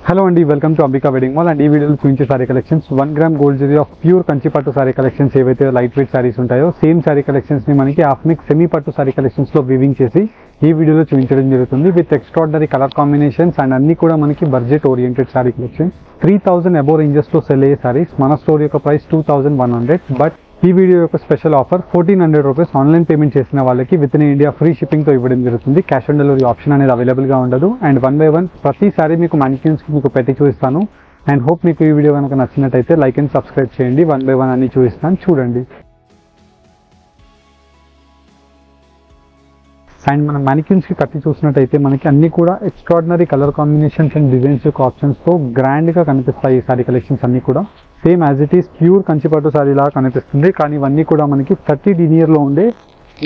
Hello and welcome to Ambika Wedding Mall and ఈ వీడియోలో చూపించే sorry collections 1 gram gold zari of pure Kanchi పట్టు sorry collections ఏవైతే light weight saris ఉంటాయో సేమ్ సారీ కలెక్షన్స్ ని మనకి హాఫ్ మిక్స్ సెమీ పట్టు సారీ కలెక్షన్స్ లో వీవింగ్ చేసి ఈ వీడియోలో చూపించడం జరుగుతుంది with extraordinary colour combinations and అన్ని కూడా మనకి budget oriented sorry collections 3000 above ranges లో సెల్ అయ్యే సారీస్ మన స్టోర్ యొక్క ప్రైస్ 2100 బట్ ఈ వీడియో యొక్క special offer 1400 rupees online payment చేసిన వాళ్ళకి with in India free shipping తో ఇవ్వడం జరుగుతుంది. క్యాష్ ఆన్ డెలివరీ ఆప్షన్ అనేది అవైలబుల్ గా ఉండదు అండ్ 1 by 1 ప్రతిసారి మీకు మానిక్యూన్స్ కి మీకు పెట్టి చూపిస్తాను అండ్ హోప్ మీకు ఈ వీడియో కనుక నచ్చినట్టయితే లైక్ అండ్ సబ్స్క్రైబ్ చేయండి. 1 by 1 అన్ని చూపిస్తాను చూడండి. అండ్ మన మానిక్యూన్స్ కి కట్టి చూసినట్టయితే మనకి అన్ని కూడా extraordinary colour combinations and designs యొక్క ఆప్షన్స్ తో గ్రాండ్ గా కనిపిస్తాయి. ఈ సారీ కలెక్షన్స్ అన్ని కూడా same as it is pure Kanchipattu sorry లాగా కనిపిస్తుంది కానీ ఇవన్నీ కూడా మనకి 30 denier లో ఉండే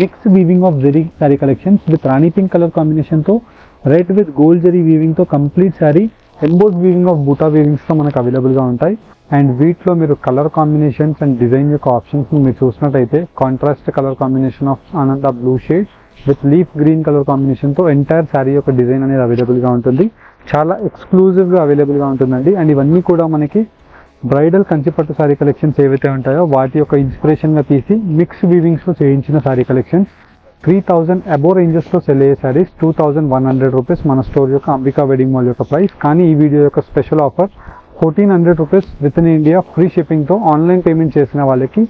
mix weaving of zari sari collections with Rani pink colour combination తో red with gold zari weaving తో complete sari emboss weaving of buta weavings తో మనకు అవైలబుల్ గా ఉంటాయి. అండ్ వీటిలో మీరు కలర్ కాంబినేషన్స్ అండ్ డిజైన్ యొక్క ఆప్షన్స్ మీరు చూసినట్టయితే కాంట్రాస్ట్ కలర్ కాంబినేషన్ ఆఫ్ ఆనంద blue shade with leaf green colour combination తో ఎంటైర్ సారీ యొక్క డిజైన్ అనేది అవైలబుల్ గా ఉంటుంది. చాలా ఎక్స్క్లూజివ్ గా అవైలబుల్ గా ఉంటుందండి. అండ్ ఇవన్నీ కూడా మనకి బ్రైడల్ కంచిపట్టు సారీ కలెక్షన్స్ ఏవైతే ఉంటాయో వాటి యొక్క ఇన్స్పిరేషన్ గా తీసి మిక్స్ వీవింగ్స్ లో చేయించిన సారీ కలెక్షన్స్ 3000 అబోవ్ రేంజెస్ లో సెల్ అయ్యే సారీస్ 2100 రూపీస్ మన స్టోర్ యొక్క అంబికా వెడ్డింగ్ మాల్ యొక్క ప్రైస్. కానీ ఈ వీడియో యొక్క special offer 1400 rupees with in India free shipping తో ఆన్లైన్ పేమెంట్ చేసిన వాళ్ళకి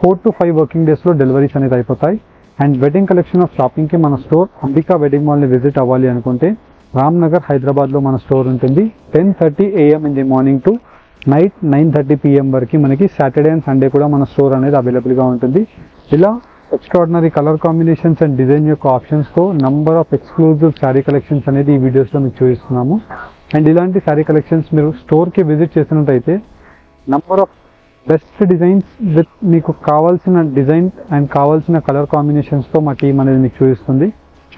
4 to 5 వర్కింగ్ డేస్ లో డెలివరీస్ అనేది అయిపోతాయి. And wedding collection of shopping కి మన స్టోర్ అంబికా వెడ్డింగ్ మాల్ ని విజిట్ అవ్వాలి అనుకుంటే రామ్నగర్ హైదరాబాద్ లో మన స్టోర్ ఉంటుంది. 10:30 AM in the morning to night 9:30 PM వరకు మనకి సాటర్డే అండ్ సండే కూడా మన స్టోర్ అనేది అవైలబుల్ గా ఉంటుంది. ఇలా extraordinary colour combinations and design యొక్క ఆప్షన్స్ తో number of exclusive sari collections అనేది ఈ వీడియోస్ లో మీకు చూపిస్తున్నాము. అండ్ ఇలాంటి శారీ కలెక్షన్స్ మీరు స్టోర్ కి విజిట్ చేసినట్టయితే number of best designs with మీకు కావాల్సిన డిజైన్ అండ్ కావాల్సిన కలర్ కాంబినేషన్స్ తో మా టీం అనేది మీకు చూపిస్తుంది.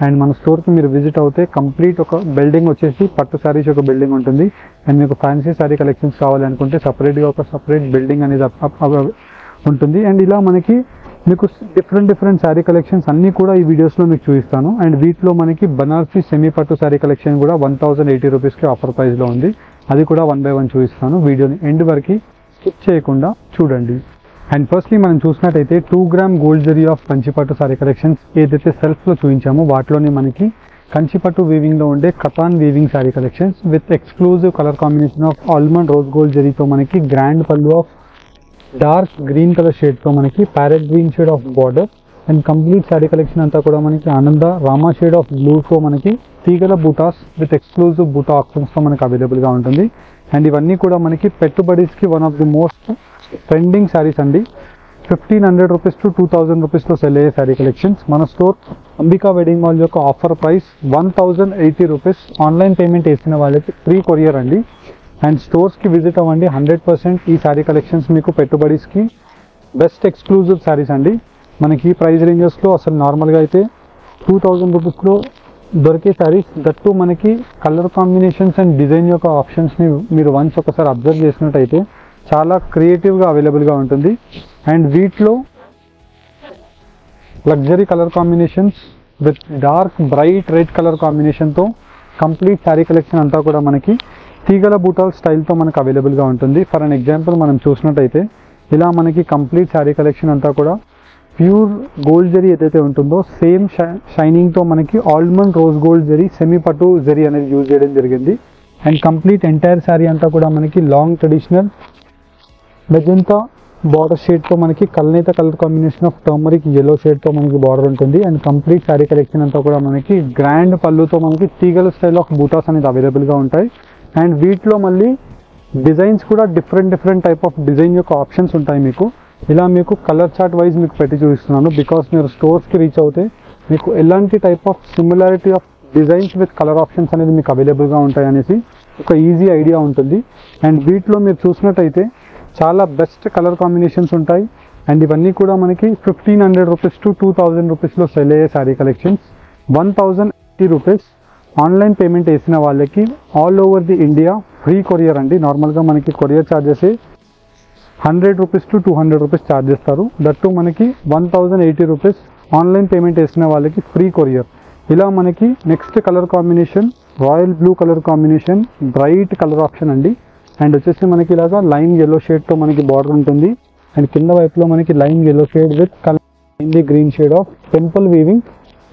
అండ్ మన స్టోర్కి మీరు విజిట్ అవుతే కంప్లీట్ ఒక బిల్డింగ్ వచ్చేసి పట్టు శారీస్ ఒక బిల్డింగ్ ఉంటుంది. అండ్ మీకు ఫ్యాన్సీ శారీ కలెక్షన్స్ కావాలనుకుంటే సపరేట్గా ఒక సపరేట్ బిల్డింగ్ అనేది ఉంటుంది. అండ్ ఇలా మనకి మీకు డిఫరెంట్ శారీ కలెక్షన్స్ అన్నీ కూడా ఈ వీడియోస్లో మీకు చూపిస్తాను. అండ్ వీటిలో మనకి బనారసీ సెమీ పట్టు శారీ కలెక్షన్ కూడా 1080 రూపీస్కి ఆఫర్ ప్రైస్లో ఉంది. అది కూడా 1 by 1 చూపిస్తాను. వీడియోని ఎండ్ వరకు స్కిప్ చేయకుండా చూడండి. అండ్ ఫస్ట్లీ మనం చూసినట్టయితే 2 gram gold zari of Kanchipattu sari collections ఏదైతే సెల్ఫ్లో చూపించామో వాటిలోనే మనకి కంచిపట్టు వీవింగ్లో ఉండే katan weaving sari collections with exclusive colour combination of almond rose gold జరీతో మనకి grand pallu of dark green colour షేడ్తో మనకి parrot green shade of border and complete sari collection అంతా కూడా మనకి ఆనంద రామా షేడ్ ఆఫ్ బ్లూతో మనకి తీగల బూటాస్ విత్ ఎక్స్క్లూజివ్ బూటా ఆప్షన్స్తో మనకి అవైలబుల్గా ఉంటుంది. అండ్ ఇవన్నీ కూడా మనకి పెట్టుబడిస్కి one of the most trending saris అండి. 1500 రూపీస్ టు 2000 రూపీస్లో సెల్ అయ్యే శారీ కలెక్షన్స్ మన స్టోర్ అంబికా వెడ్డింగ్ మాల్ యొక్క offer price 1080 rupees. Online payment వేసిన వాళ్ళకి ఫ్రీ కొరియర్ అండి. అండ్ స్టోర్స్కి విజిట్ అవ్వండి. 100% ఈ శారీ కలెక్షన్స్ మీకు పెట్టుబడిస్కి బెస్ట్ ఎక్స్క్లూజివ్ శారీస్ అండి. మనకి ఈ ప్రైస్ రేంజెస్లో అసలు నార్మల్గా అయితే 2000 రూపీస్లో దొరికే శారీస్ దట్టు మనకి కలర్ కాంబినేషన్స్ అండ్ డిజైన్ యొక్క ఆప్షన్స్ని మీరు వన్స్ ఒకసారి అబ్జర్వ్ చేసినట్టయితే చాలా క్రియేటివ్గా అవైలబుల్గా ఉంటుంది. అండ్ వీటిలో luxury colour combinations with dark bright red colour కాంబినేషన్తో కంప్లీట్ శారీ కలెక్షన్ అంతా కూడా మనకి తీగల బూటాల్ స్టైల్తో మనకు అవైలబుల్గా ఉంటుంది. ఫర్ అన్ ఎగ్జాంపుల్ మనం చూసినట్టయితే ఇలా మనకి కంప్లీట్ శారీ కలెక్షన్ అంతా కూడా ప్యూర్ గోల్డ్ జరీ ఏదైతే ఉంటుందో సేమ్ షైనింగ్తో మనకి almond rose gold zari semi పట్టు జరీ అనేది యూజ్ చేయడం జరిగింది. అండ్ కంప్లీట్ ఎంటైర్ శారీ అంతా కూడా మనకి లాంగ్ ట్రెడిషనల్ మెజెంతా బార్డర్ షేడ్తో మనకి కల్నేత colour combination of turmeric yellow షేడ్తో మనకి బార్డర్ ఉంటుంది. అండ్ కంప్లీట్ శారీ కలెక్షన్ అంతా కూడా మనకి గ్రాండ్ పళ్ళుతో మనకి తీగల స్టైల్ ఆఫ్ బూటాస్ అనేది అవైలబుల్గా ఉంటాయి. అండ్ వీటిలో మళ్ళీ డిజైన్స్ కూడా డిఫరెంట్ టైప్ ఆఫ్ డిజైన్ యొక్క ఆప్షన్స్ ఉంటాయి. మీకు ఇలా మీకు కలర్ చార్ట్ వైజ్ మీకు పెట్టి చూపిస్తున్నాను బికాస్ మీరు స్టోర్స్కి రీచ్ అవుతే మీకు ఎలాంటి type of similarity of designs with colour options అనేది మీకు అవైలబుల్గా ఉంటాయి అనేసి ఒక ఈజీ ఐడియా ఉంటుంది. అండ్ వీటిలో మీరు చూసినట్టయితే చాలా బెస్ట్ కలర్ కాంబినేషన్స్ ఉంటాయి. అండ్ ఇవన్నీ కూడా మనకి 1500 రూపీస్ టు 2000 రూపీస్లో సెల్ అయ్యే sari collections 1080 rupees. Online payment వేసిన వాళ్ళకి all over the India free courier అండి. నార్మల్గా మనకి courier charges 100 rupees to 200 rupees charge చేస్తారు. దట్టు మనకి 1080 రూపీస్ ఆన్లైన్ పేమెంట్ వేసిన వాళ్ళకి ఫ్రీ కొరియర్. ఇలా మనకి next colour combination royal blue colour combination, bright colour option అండి. అండ్ వచ్చేసి మనకి ఇలాగా లైమ్ ఎల్లో షేడ్తో మనకి బార్డర్ ఉంటుంది. అండ్ కింద వైపులో మనకి lime yellow shade with colour green shade of temple weaving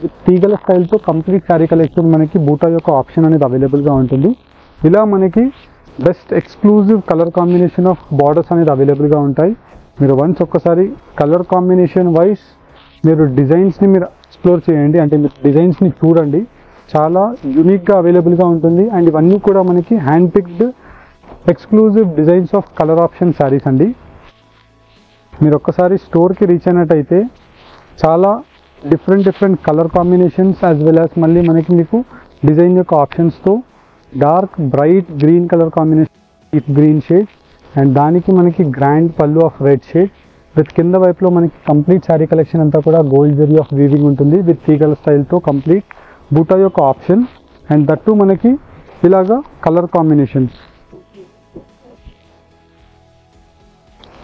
with తీగల స్టైల్తో కంప్లీట్ శారీ కలెక్షన్ మనకి బూటా యొక్క ఆప్షన్ అనేది అవైలబుల్గా ఉంటుంది. ఇలా మనకి best exclusive colour combination of borders అనేది అవైలబుల్గా ఉంటాయి. మీరు వన్స్ ఒక్కసారి కలర్ కాంబినేషన్ వైజ్ మీరు డిజైన్స్ని మీరు ఎక్స్ప్లోర్ చేయండి, అంటే మీరు డిజైన్స్ని చూడండి, చాలా యూనిక్గా అవైలబుల్గా ఉంటుంది. అండ్ ఇవన్నీ కూడా మనకి hand picked exclusive designs of colour option saris అండి. మీరు ఒక్కసారి స్టోర్కి రీచ్ అయినట్టయితే చాలా different colour combinations as well as మళ్ళీ మనకి మీకు డిజైన్ యొక్క ఆప్షన్స్తో dark bright green colour combination with green shade and దానికి మనకి grand pallu of red shade with కింద వైపులో మనకి కంప్లీట్ శారీ కలెక్షన్ అంతా కూడా గోల్డ్ జరీ ఆఫ్ వీవింగ్ ఉంటుంది విత్ తీగల స్టైల్తో కంప్లీట్ బూటా యొక్క ఆప్షన్. అండ్ దట్టు మనకి ఇలాగా colour combinations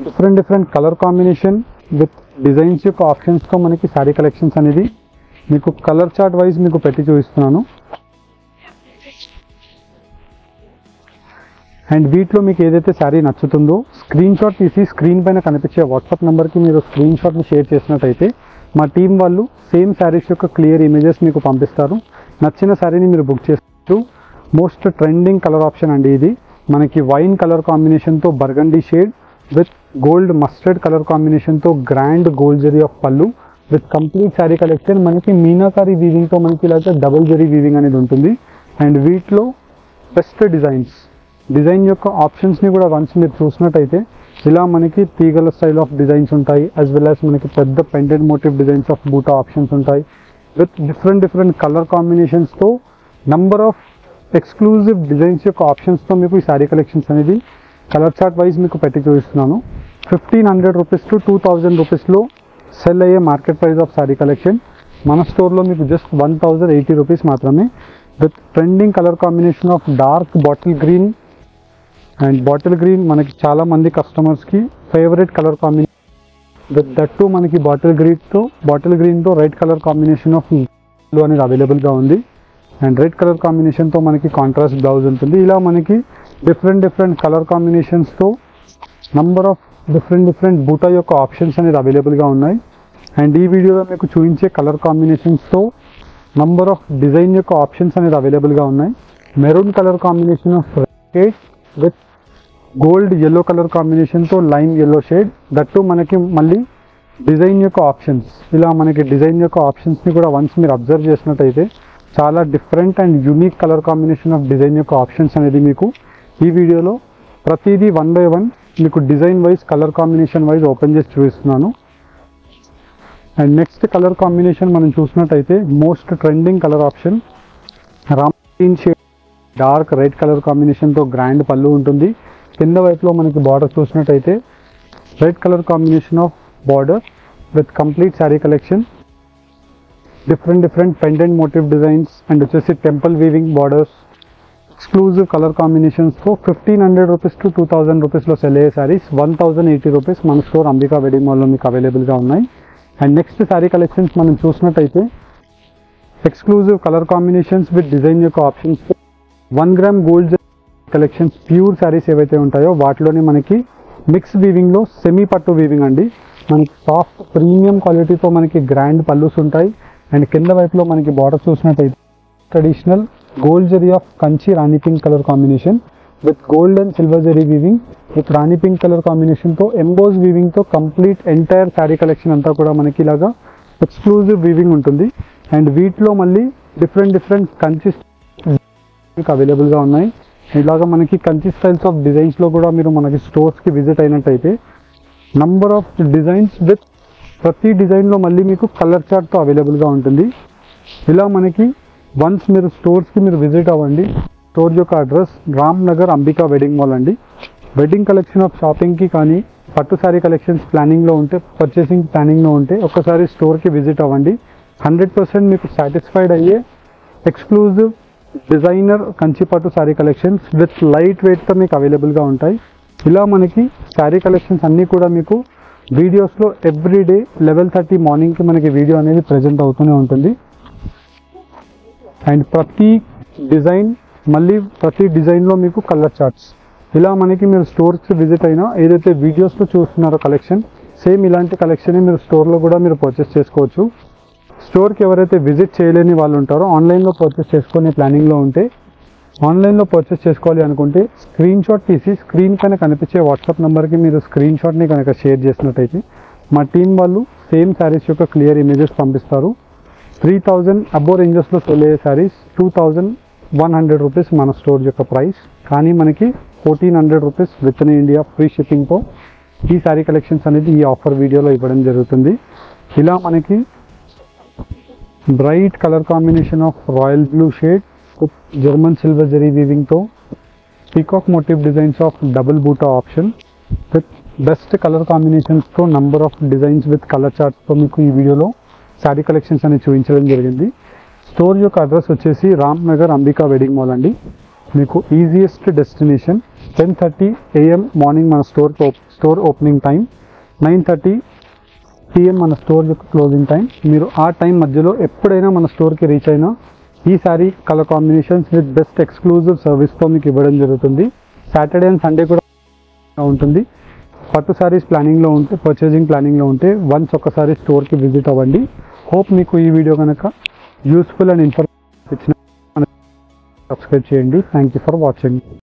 different colour combination with designs యొక్క ఆప్షన్స్తో మనకి శారీ కలెక్షన్స్ అనేది మీకు కలర్ చార్ట్ వైజ్ మీకు పెట్టి చూపిస్తున్నాను. అండ్ వీటిలో మీకు ఏదైతే శారీ నచ్చుతుందో స్క్రీన్ షాట్ తీసి స్క్రీన్ పైన కనిపించే వాట్సాప్ నెంబర్కి మీరు స్క్రీన్ షాట్ని షేర్ చేసినట్టయితే మా టీం వాళ్ళు సేమ్ శారీస్ యొక్క క్లియర్ ఇమేజెస్ మీకు పంపిస్తారు. నచ్చిన శారీని మీరు బుక్ చేస్తారు. మోస్ట్ ట్రెండింగ్ కలర్ ఆప్షన్ అండి ఇది. మనకి వైన్ కలర్ కాంబినేషన్తో burgundy shade with gold mustard colour కాంబినేషన్తో గ్రాండ్ గోల్డ్ జరీ ఆఫ్ పళ్ళు విత్ కంప్లీట్ శారీ కలెక్షన్ మనకి మీనాకారి వీవింగ్తో మనకి ఇలాగ డబుల్ జరీ వీవింగ్ అనేది ఉంటుంది. అండ్ వీటిలో బెస్ట్ డిజైన్ యొక్క ఆప్షన్స్ని కూడా వన్స్ మీరు చూసినట్టయితే ఇలా మనకి తీగల స్టైల్ ఆఫ్ డిజైన్స్ ఉంటాయి యాజ్ వెల్ యాజ్ మనకి పెద్ద pendant motif designs of buta options ఉంటాయి విత్ డిఫరెంట్ కలర్ కాంబినేషన్స్తో నంబర్ ఆఫ్ ఎక్స్క్లూజివ్ డిజైన్స్ యొక్క ఆప్షన్స్తో మీకు ఈ శారీ కలెక్షన్స్ అనేది కలర్ చార్ట్ వైజ్ మీకు పెట్టి చూపిస్తున్నాను. 1500 రూపీస్ టు 2000 రూపీస్లో సెల్ అయ్యే market price of sari collection మన స్టోర్లో మీకు జస్ట్ 1080 రూపీస్ మాత్రమే with trending colour combination of dark bottle green. And bottle green మనకి చాలా మంది కస్టమర్స్కి favourite colour combination with that too మనకి బాటిల్ గ్రీన్తో red colour combination of blue అనేది అవైలబుల్గా ఉంది. అండ్ రెడ్ కలర్ కాంబినేషన్తో మనకి కాంట్రాస్ట్ బ్లౌజ్ ఉంటుంది. ఇలా మనకి డిఫరెంట్ కలర్ కాంబినేషన్స్తో నంబర్ ఆఫ్ డిఫరెంట్ బూటా యొక్క ఆప్షన్స్ అనేది అవైలబుల్గా ఉన్నాయి. అండ్ ఈ వీడియోలో మీకు చూపించే కలర్ కాంబినేషన్స్తో నంబర్ ఆఫ్ డిజైన్ యొక్క ఆప్షన్స్ అనేది అవైలబుల్గా ఉన్నాయి. Maroon colour combination of red with gold yellow colour కాంబినేషన్తో లైమ్ ఎల్లో షేడ్ దట్టు మనకి మళ్ళీ డిజైన్ యొక్క ఆప్షన్స్. ఇలా మనకి డిజైన్ యొక్క ఆప్షన్స్ని కూడా వన్స్ మీరు అబ్జర్వ్ చేసినట్టయితే చాలా different and unique colour combination of design యొక్క ఆప్షన్స్ అనేది మీకు ఈ వీడియోలో ప్రతిదీ 1 by 1 మీకు design wise colour combination wise open చేసి చూపిస్తున్నాను. అండ్ నెక్స్ట్ కలర్ కాంబినేషన్ మనం చూసినట్టయితే most trending colour option Ram green shade dark red colour కాంబినేషన్తో గ్రాండ్ పళ్ళు ఉంటుంది. కింద వైపులో మనకి బార్డర్ చూసినట్టయితే red colour combination of border with complete sari collection different pendant motif designs and వచ్చేసి temple weaving borders exclusive colour కాంబినేషన్స్తో 1500 రూపీస్ టు 2000 రూపీస్లో sell అయ్యే శారీస్ 1080 రూపీస్ మన స్టోర్ అంబికా వెడ్డింగ్ మాల్లో మీకు అవైలబుల్గా ఉన్నాయి. అండ్ నెక్స్ట్ శారీ కలెక్షన్స్ మనం చూసినట్టయితే exclusive colour combinations with design యొక్క options 1 gram gold collections pure saris ఏవైతే ఉంటాయో వాటిలోనే మనకి మిక్స్ వీవింగ్లో సెమీ పట్టు వీవింగ్ అండి. మనకి సాఫ్ట్ ప్రీమియం క్వాలిటీతో మనకి గ్రాండ్ పల్లూస్ ఉంటాయి. అండ్ కింద వైపులో మనకి బార్డర్ చూసినట్టయితే traditional gold zari of Kanchi Rani pink colour combination with gold and silver zari weaving with Rani pink colour కాంబినేషన్తో ఎంబోజ్ వీవింగ్తో కంప్లీట్ ఎంటైర్ శారీ కలెక్షన్ అంతా కూడా మనకి ఇలాగా ఎక్స్క్లూజివ్ వీవింగ్ ఉంటుంది. అండ్ వీటిలో మళ్ళీ డిఫరెంట్ కంచి అవైలబుల్గా ఉన్నాయి. ఇలాగా మనకి కంచి స్టైల్స్ ఆఫ్ డిజైన్స్లో కూడా మీరు మనకి స్టోర్స్కి విజిట్ అయినట్టయితే నంబర్ ఆఫ్ డిజైన్స్ విత్ ప్రతి డిజైన్లో మళ్ళీ మీకు కలర్ చార్ట్తో అవైలబుల్గా ఉంటుంది. ఇలా మనకి వన్స్ మీరు స్టోర్స్కి మీరు విజిట్ అవ్వండి. స్టోర్ యొక్క address Ram Nagar Ambika wedding mall అండి. వెడ్డింగ్ కలెక్షన్ ఆఫ్ షాపింగ్కి కానీ పట్టు శారీ కలెక్షన్స్ ప్లానింగ్లో ఉంటే పర్చేసింగ్ ప్లానింగ్లో ఉంటే ఒక్కసారి స్టోర్కి విజిట్ అవ్వండి. 100% మీకు సాటిస్ఫైడ్ అయ్యే ఎక్స్క్లూజివ్ డిజైనర్ కంచి పట్టు శారీ కలెక్షన్స్ విత్ లైట్ వెయిట్తో మీకు అవైలబుల్గా ఉంటాయి. ఇలా మనకి శారీ కలెక్షన్స్ అన్నీ కూడా మీకు వీడియోస్లో ఎవ్రీడే 11:30 మార్నింగ్కి మనకి వీడియో అనేది ప్రజెంట్ అవుతూనే ఉంటుంది. అండ్ ప్రతి డిజైన్, మళ్ళీ ప్రతి డిజైన్లో మీకు కలర్ చార్ట్స్. ఇలా మనకి మీరు స్టోర్స్కి విజిట్ అయినా ఏదైతే వీడియోస్లో చూస్తున్నారో కలెక్షన్, సేమ్ ఇలాంటి కలెక్షన్ మీరు స్టోర్లో కూడా మీరు పర్చేస్ చేసుకోవచ్చు. స్టోర్కి ఎవరైతే విజిట్ చేయలేని వాళ్ళు ఉంటారో ఆన్లైన్లో పర్చేస్ చేసుకునే ప్లానింగ్లో ఉంటే, ఆన్లైన్లో పర్చేస్ చేసుకోవాలి అనుకుంటే స్క్రీన్ షాట్ తీసి స్క్రీన్ పైన కనిపించే వాట్సాప్ నెంబర్కి మీరు స్క్రీన్ షాట్ని కనుక షేర్ చేసినట్టయితే మా టీం వాళ్ళు సేమ్ శారీస్ యొక్క క్లియర్ ఇమేజెస్ పంపిస్తారు. 3000 అబోవ్ రేంజెస్లో సేల్ అయ్యే శారీస్ 2100 రూపీస్ మన స్టోర్ యొక్క ప్రైస్. కానీ మనకి 1400 rupees with in India free షిప్పింగ్తో ఈ శారీ కలెక్షన్స్ అనేది ఈ ఆఫర్ వీడియోలో ఇవ్వడం జరుగుతుంది. ఇలా మనకి bright colour combination of royal blue shade, German silver zari వీవింగ్తో peacock motive designs of double buta option with best colour కాంబినేషన్స్తో number of designs with colour చార్ట్స్తో మీకు ఈ వీడియోలో శారీ కలెక్షన్స్ అనేది చూపించడం జరిగింది. స్టోర్ యొక్క అడ్రస్ వచ్చేసి రామ్ నగర్ అంబికా వెడ్డింగ్ మాల్ అండి. మీకు ఈజియెస్ట్ డెస్టినేషన్. 10:30 AM మార్నింగ్ మన స్టోర్ ఓపెనింగ్ టైం, 9:30 PM మన స్టోర్ యొక్క క్లోజింగ్ టైం. మీరు ఆ టైం మధ్యలో ఎప్పుడైనా మన స్టోర్కి రీచ్ అయినా ఈ sari colour combinations with best exclusive సర్వీస్తో మీకు ఇవ్వడం జరుగుతుంది. సాటర్డే అండ్ సండే కూడా ఉంటుంది. పట్టు శారీస్ ప్లానింగ్లో ఉంటే, పర్చేజింగ్ ప్లానింగ్లో ఉంటే వన్స్ ఒకసారి స్టోర్కి విజిట్ అవ్వండి. హోప్ మీకు ఈ వీడియో కనుక యూస్ఫుల్ అండ్ ఇన్ఫర్మేటివ్ ఇచ్చిన సబ్స్క్రైబ్ చేయండి. Thank you for watching.